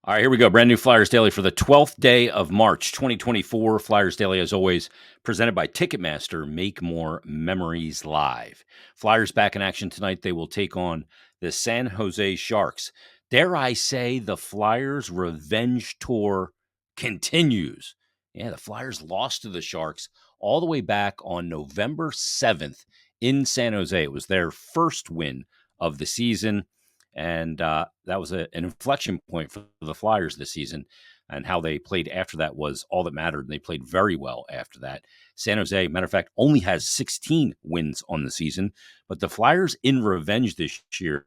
All right, here we go. Brand new Flyers Daily for the 12th day of March, 2024. Flyers Daily, as always, presented by Ticketmaster. Make more memories live. Flyers back in action tonight. They will take on the San Jose Sharks. Dare I say the Flyers revenge tour continues. Yeah, the Flyers lost to the Sharks all the way back on November 7th in San Jose. It was their first win of the season. And that was an inflection point for the Flyers this season. And how they played after that was all that mattered. And they played very well after that. San Jose, matter of fact, only has 16 wins on the season. But the Flyers in revenge this year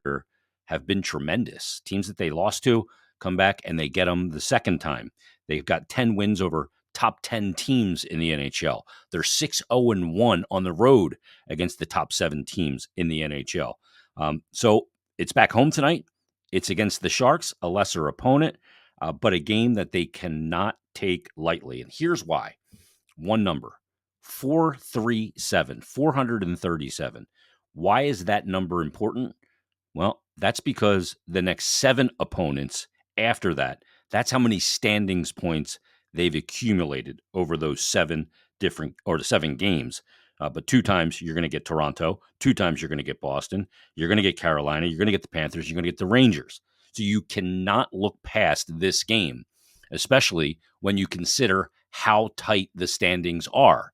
have been tremendous. Teams that they lost to come back and they get them the second time. They've got 10 wins over top 10 teams in the NHL. They're 6-0-1 on the road against the top 7 teams in the NHL. So it's back home tonight. It's against the Sharks, a lesser opponent, but a game that they cannot take lightly. And here's why. One number, 437. Why is that number important? Well, that's because the next 7 opponents after that, that's how many standings points they've accumulated over those 7 games. But 2 times you're going to get Toronto, 2 times you're going to get Boston, you're going to get Carolina, you're going to get the Panthers, you're going to get the Rangers. So you cannot look past this game, especially when you consider how tight the standings are.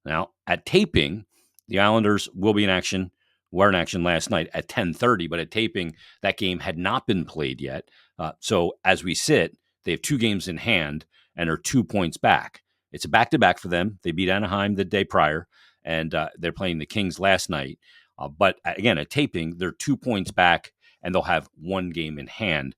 Now, at taping, the Islanders will be in action, were in action last night at 10:30, but at taping, that game had not been played yet. So as we sit, they have 2 games in hand and are 2 points back. It's a back-to-back for them. They beat Anaheim the day prior, and they're playing the Kings last night. But again, at taping, they're 2 points back, and they'll have 1 game in hand.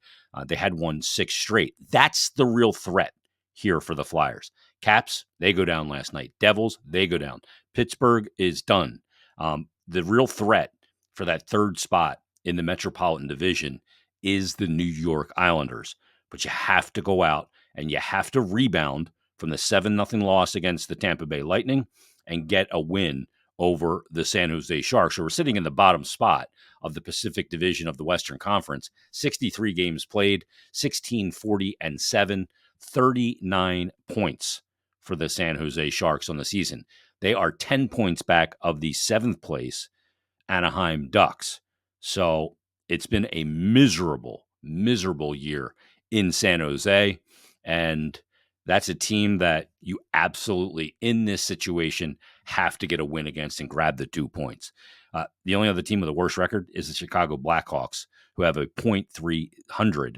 They had won 6 straight. That's the real threat here for the Flyers. Caps, they go down last night. Devils, they go down. Pittsburgh is done. The real threat for that 3rd spot in the Metropolitan Division is the New York Islanders. But you have to go out and you have to rebound from the 7-0 loss against the Tampa Bay Lightning and get a win over the San Jose Sharks, who are sitting in the bottom spot of the Pacific Division of the Western Conference. 63 games played, 16-40-7, 39 points for the San Jose Sharks on the season. They are 10 points back of the 7th place Anaheim Ducks. So it's been a miserable year in San Jose. And that's a team that you absolutely, in this situation, have to get a win against and grab the 2 points. The only other team with a worse record is the Chicago Blackhawks, who have a .300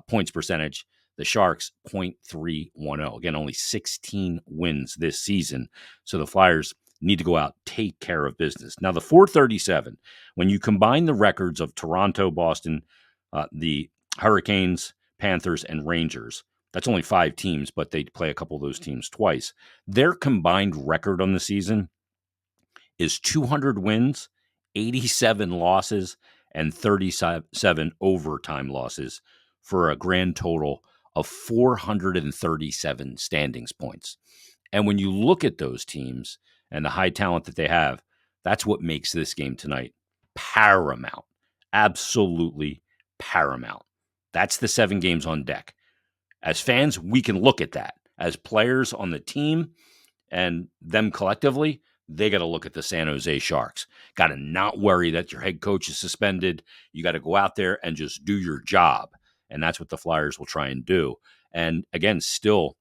points percentage. The Sharks, .310. Again, only 16 wins this season. So the Flyers need to go out, take care of business. Now, the 437, when you combine the records of Toronto, Boston, the Hurricanes, Panthers, and Rangers, that's only 5 teams, but they play a couple of those teams twice. Their combined record on the season is 200 wins, 87 losses, and 37 overtime losses for a grand total of 437 standings points. And when you look at those teams and the high talent that they have, that's what makes this game tonight paramount. Absolutely paramount. That's the 7 games on deck. As fans, we can look at that. As players on the team and them collectively, they got to look at the San Jose Sharks. Got to not worry that your head coach is suspended. You got to go out there and just do your job. And that's what the Flyers will try and do. And again, still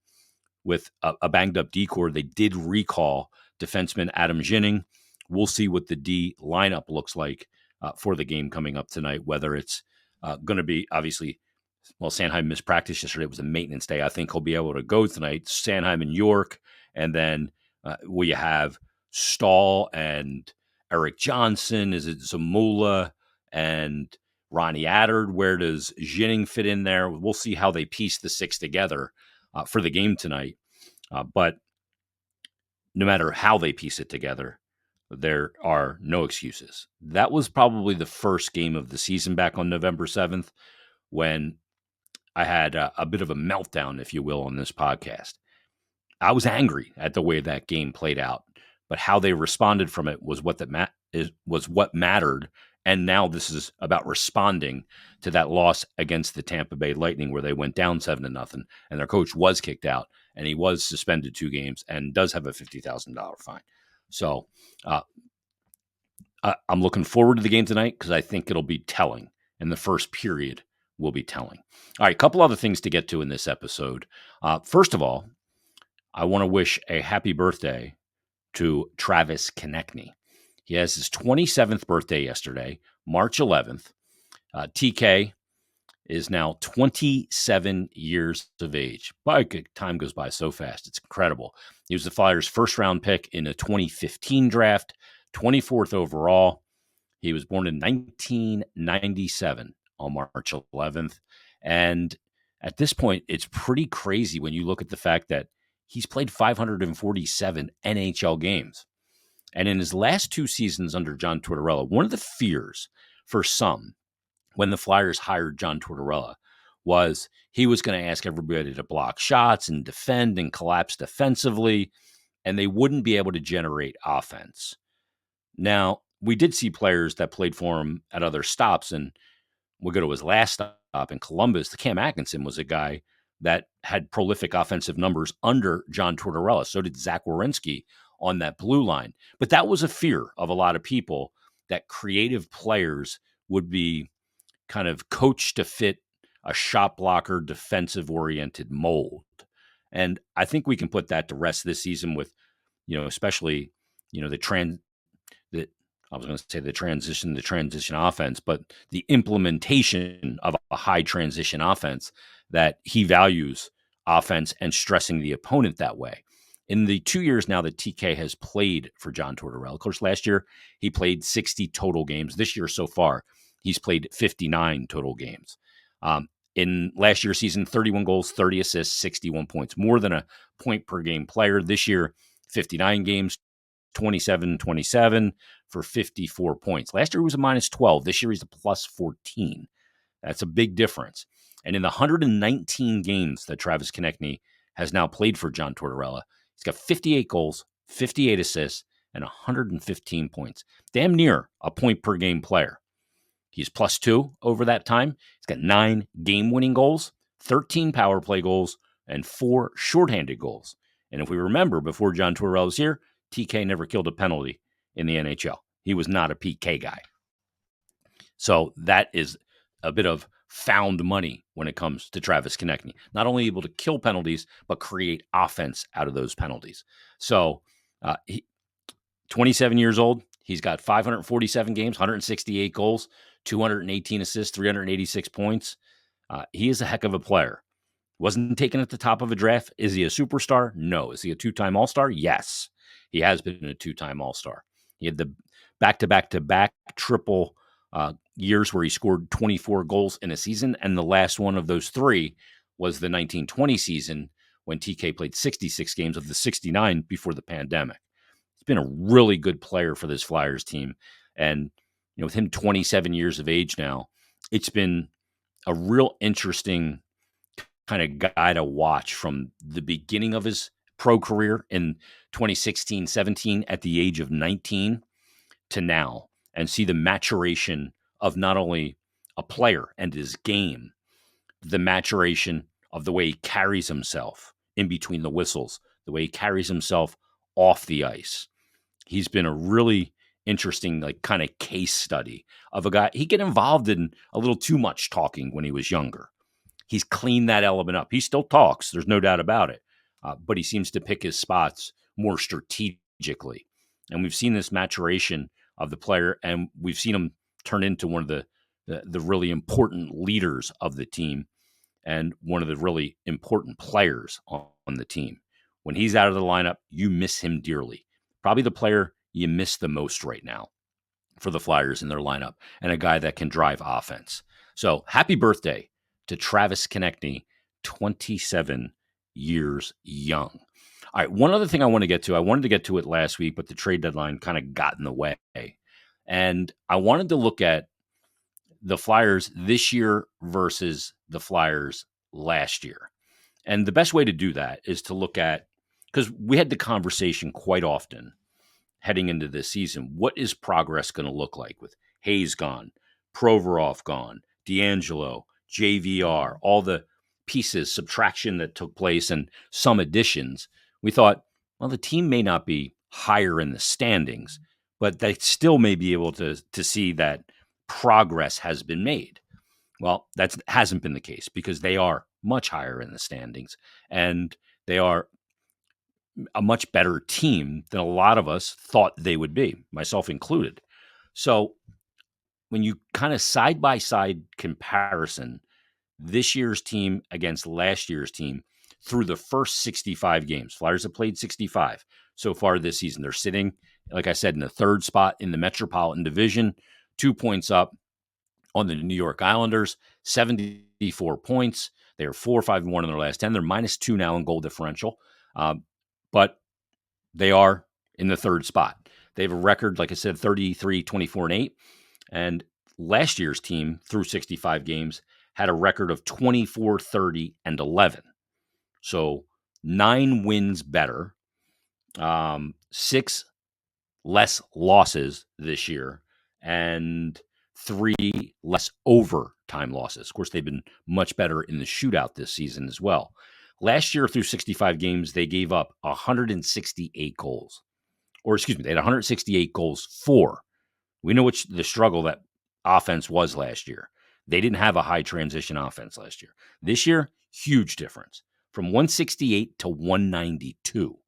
with a banged up D-core, they did recall defenseman Adam Ginning. We'll see what the D lineup looks like for the game coming up tonight, whether it's going to be, obviously, well, Sanheim missed practice yesterday. It was a maintenance day. I think he'll be able to go tonight. Sanheim and York. And then will you have Stahl and Eric Johnson? Is it Zamula and Ronnie Attard? Where does Ginning fit in there? We'll see how they piece the 6 together for the game tonight. But no matter how they piece it together, there are no excuses. That was probably the first game of the season back on November 7th when I had a bit of a meltdown, if you will, on this podcast. I was angry at the way that game played out, but how they responded from it was what mattered, And now this is about responding to that loss against the Tampa Bay Lightning where they went down 7-0 and their coach was kicked out and he was suspended 2 games and does have a $50,000 fine. So I'm looking forward to the game tonight because I think it'll be telling, and the first period will be telling. All right, a couple other things to get to in this episode. First of all, I want to wish a happy birthday to Travis Konecny. He has his 27th birthday yesterday, March 11th. TK is now 27 years of age. Time goes by so fast. It's incredible. He was the Flyers' first-round pick in a 2015 draft, 24th overall. He was born in 1997 on March 11th. And at this point, it's pretty crazy when you look at the fact that he's played 547 NHL games. And in his last 2 seasons under John Tortorella, one of the fears for some when the Flyers hired John Tortorella was he was going to ask everybody to block shots and defend and collapse defensively, and they wouldn't be able to generate offense. Now, we did see players that played for him at other stops, and we'll go to his last stop in Columbus. Cam Atkinson was a guy that had prolific offensive numbers under John Tortorella. So did Zach Werenski on that blue line. But that was a fear of a lot of people that creative players would be kind of coached to fit a shot blocker, defensive-oriented mold. And I think we can put that to rest this season with, especially, the transition offense, but the implementation of a high transition offense that he values offense and stressing the opponent that way. In the 2 years now that TK has played for John Tortorella, of course, last year he played 60 total games. This year so far, he's played 59 total games. In last year's season, 31 goals, 30 assists, 61 points, more than a point per game player. This year, 59 games, 27 for 54 points. Last year he was a minus 12. This year he's a plus 14. That's a big difference. And in the 119 games that Travis Konecny has now played for John Tortorella, he's got 58 goals, 58 assists, and 115 points. Damn near a point per game player. He's plus 2 over that time. He's got 9 game-winning goals, 13 power play goals, and 4 shorthanded goals. And if we remember, before John Tortorella was here, TK never killed a penalty in the NHL. He was not a PK guy. So that is a bit of found money when it comes to Travis Konecny. Not only able to kill penalties, but create offense out of those penalties. So 27 years old. He's got 547 games, 168 goals, 218 assists, 386 points. He is a heck of a player. Wasn't taken at the top of a draft. Is he a superstar? No. Is he a 2-time All-Star? Yes. He has been a 2-time All-Star. He had the back-to-back-to-back triple years where he scored 24 goals in a season, and the last one of those 3 was the 1920 season when TK played 66 games of the 69 before the pandemic. He's been a really good player for this Flyers team, and with him 27 years of age now, it's been a real interesting kind of guy to watch from the beginning of his pro career in 2016-17 at the age of 19 to now, and see the maturation of not only a player and his game, the maturation of the way he carries himself in between the whistles, the way he carries himself off the ice. He's been a really interesting, kind of case study of a guy. He get involved in a little too much talking when he was younger. He's cleaned that element up. He still talks. There's no doubt about it. But he seems to pick his spots more strategically. And we've seen this maturation of the player, and we've seen him turn into one of the really important leaders of the team and one of the really important players on the team. When he's out of the lineup, you miss him dearly. Probably the player you miss the most right now for the Flyers in their lineup, and a guy that can drive offense. So happy birthday to Travis Konecny, 27 years young. All right, one other thing I want to get to. I wanted to get to it last week, but the trade deadline kind of got in the way. And I wanted to look at the Flyers this year versus the Flyers last year. And the best way to do that is to look at, because we had the conversation quite often heading into this season, what is progress going to look like with Hayes gone, Provorov gone, D'Angelo, JVR, all the pieces, subtraction that took place, and some additions, we thought, well, the team may not be higher in the standings, but they still may be able to see that progress has been made. Well, that hasn't been the case because they are much higher in the standings, and they are a much better team than a lot of us thought they would be, myself included. So when you kind of side by side comparison this year's team against last year's team through the first 65 games, Flyers have played 65 so far this season. They're sitting, like I said, in the third spot in the Metropolitan Division, 2 points up on the New York Islanders, 74 points. They're 4-5-1 in their last 10. They're -2 now in goal differential. But they are in the third spot. They have a record, like I said, 33-24-8. And last year's team through 65 games had a record of 24-30-11. So 9 wins better, 6 less losses this year, and 3 less overtime losses. Of course, they've been much better in the shootout this season as well. Last year, through 65 games, they gave up 168 goals. Or excuse me, they had 168 goals for. We know which the struggle that offense was last year. They didn't have a high transition offense last year. This year, huge difference. From 168 to 192.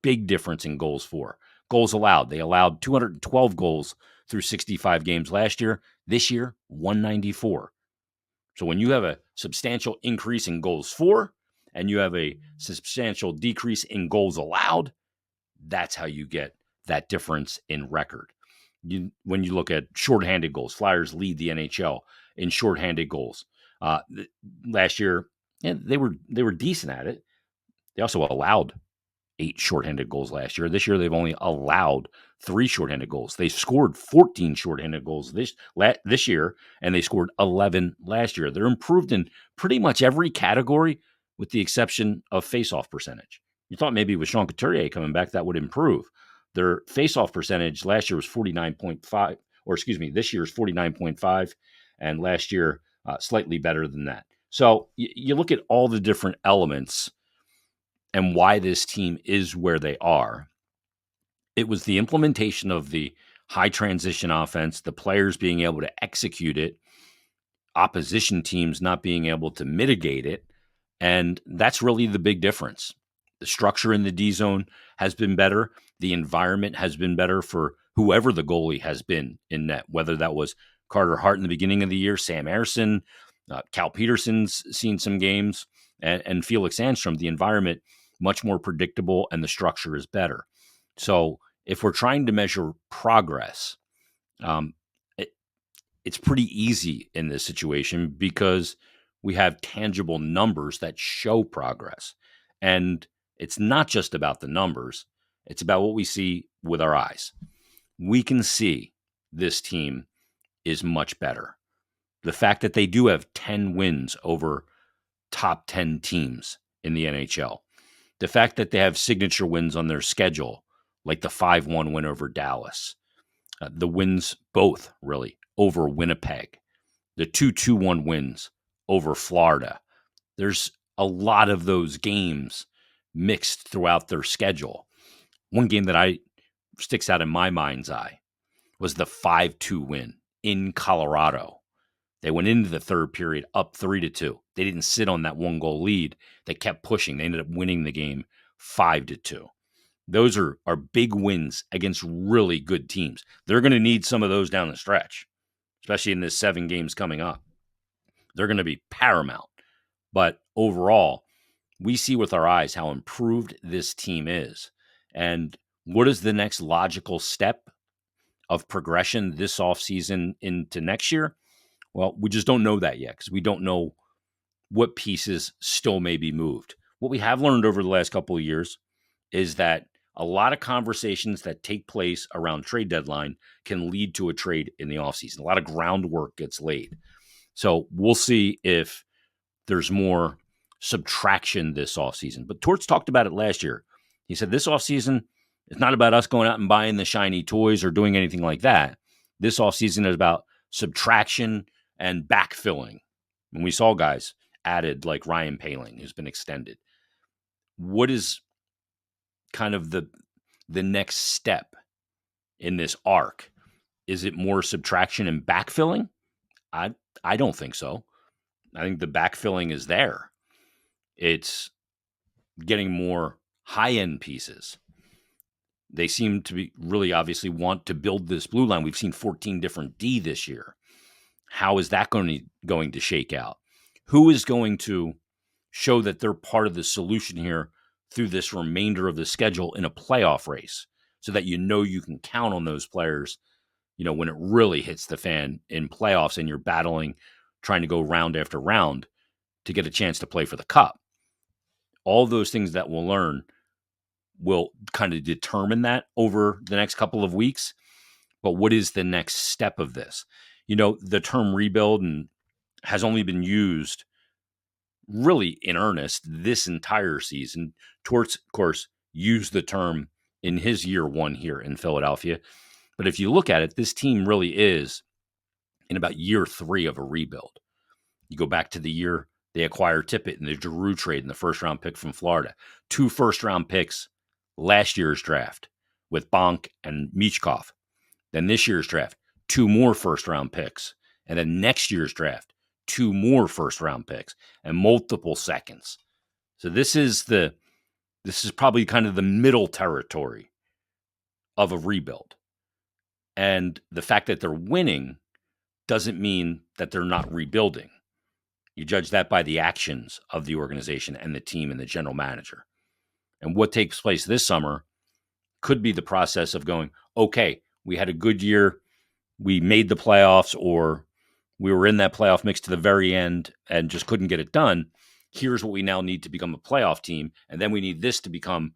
Big difference in goals for. Goals allowed. They allowed 212 goals through 65 games last year. This year, 194. So when you have a substantial increase in goals for and you have a substantial decrease in goals allowed, that's how you get that difference in record. When you look at shorthanded goals, Flyers lead the NHL in shorthanded goals. Last year, they were decent at it. They also allowed 8 shorthanded goals last year. This year, they've only allowed 3 shorthanded goals. They scored 14 shorthanded goals this year, and they scored 11 last year. They're improved in pretty much every category with the exception of faceoff percentage. You thought maybe with Sean Couturier coming back, that would improve. Their faceoff percentage last year was 49.5, or excuse me, this year is 49.5, and last year slightly better than that. So you look at all the different elements and why this team is where they are. It was the implementation of the high transition offense, the players being able to execute it, opposition teams not being able to mitigate it. And that's really the big difference. The structure in the D zone has been better. The environment has been better for whoever the goalie has been in net, whether that was Carter Hart in the beginning of the year, Sam Ersson, Cal Peterson's seen some games, and Felix Sandstrom. The environment much more predictable, and the structure is better. So if we're trying to measure progress, it's pretty easy in this situation because we have tangible numbers that show progress. And it's not just about the numbers. It's about what we see with our eyes. We can see this team is much better. The fact that they do have 10 wins over top 10 teams in the NHL. The fact that they have signature wins on their schedule, like the 5-1 win over Dallas, the wins both really over Winnipeg, the 2-2-1 wins over Florida. There's a lot of those games mixed throughout their schedule. One game that sticks out in my mind's eye was the 5-2 win in Colorado. They went into the third period up 3-2. They didn't sit on that 1-goal lead. They kept pushing. They ended up winning the game 5-2. Those are big wins against really good teams. They're going to need some of those down the stretch, especially in this 7 games coming up. They're going to be paramount. But overall, we see with our eyes how improved this team is. And what is the next logical step of progression this offseason into next year? Well, we just don't know that yet because we don't know what pieces still may be moved. What we have learned over the last couple of years is that a lot of conversations that take place around trade deadline can lead to a trade in the offseason. A lot of groundwork gets laid. So we'll see if there's more subtraction this offseason. But Torts talked about it last year. He said this offseason, it's not about us going out and buying the shiny toys or doing anything like that. this offseason is about subtraction and backfilling. And we saw guys added like Ryan Poehling, who's been extended. What is kind of the next step in this arc? Is it more subtraction and backfilling? I don't think so. I think the backfilling is there. It's getting more high-end pieces. They seem to be really obviously want to build this blue line. We've seen 14 different D this year. How is that going to shake out? Who is going to show that they're part of the solution here through this remainder of the schedule in a playoff race, so that you can count on those players, when it really hits the fan in playoffs and you're battling, trying to go round after round to get a chance to play for the cup. All those things that we'll learn will kind of determine that over the next couple of weeks. But what is the next step of this? The term rebuild has only been used really in earnest this entire season. Torts, of course, used the term in his year one here in Philadelphia. But if you look at it, this team really is in about year 3 of a rebuild. You go back to the year they acquired Tippett in the Giroux trade in the first-round pick from Florida. 2 first-round picks last year's draft with Bonk and Michkov. Then this year's draft, 2 more first-round picks. And then next year's draft, 2 more first-round picks and multiple seconds. So this is probably kind of the middle territory of a rebuild. And the fact that they're winning doesn't mean that they're not rebuilding. You judge that by the actions of the organization and the team and the general manager. And what takes place this summer could be the process of going, okay, we had a good year, we made the playoffs, or we were in that playoff mix to the very end and just couldn't get it done. Here's what we now need to become a playoff team. And then we need this to become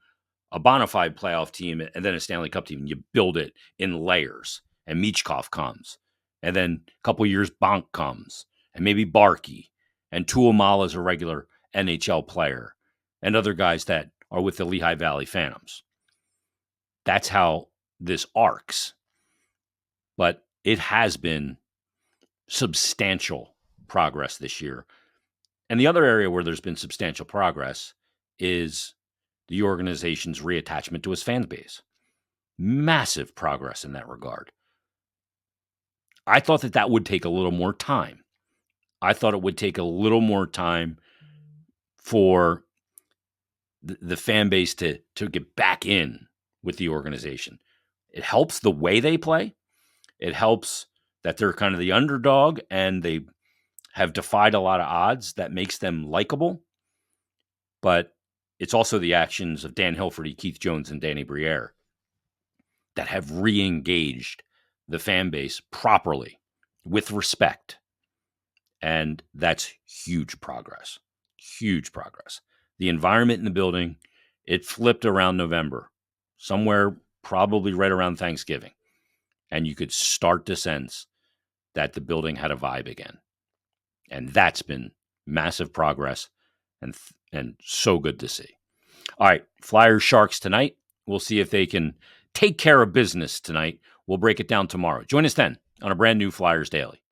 a bona fide playoff team and then a Stanley Cup team. You build it in layers. And Michkov comes. And then a couple of years, Bonk comes. And maybe Barkey. And Tuamala is a regular NHL player. And other guys that are with the Lehigh Valley Phantoms. That's how this arcs. But it has been substantial progress this year. And the other area where there's been substantial progress is the organization's reattachment to its fan base. Massive progress in that regard. I thought that would take a little more time. I thought it would take a little more time for the fan base to get back in with the organization. It helps the way they play. It helps that they're kind of the underdog and they have defied a lot of odds that makes them likable. But it's also the actions of Dan Hilferty, Keith Jones, and Danny Briere that have re-engaged the fan base properly with respect. And that's huge progress. Huge progress. The environment in the building, it flipped around November, somewhere probably right around Thanksgiving. And you could start to sense that the building had a vibe again. And that's been massive progress and so good to see. All right, Flyers Sharks tonight. We'll see if they can take care of business tonight. We'll break it down tomorrow. Join us then on a brand new Flyers Daily.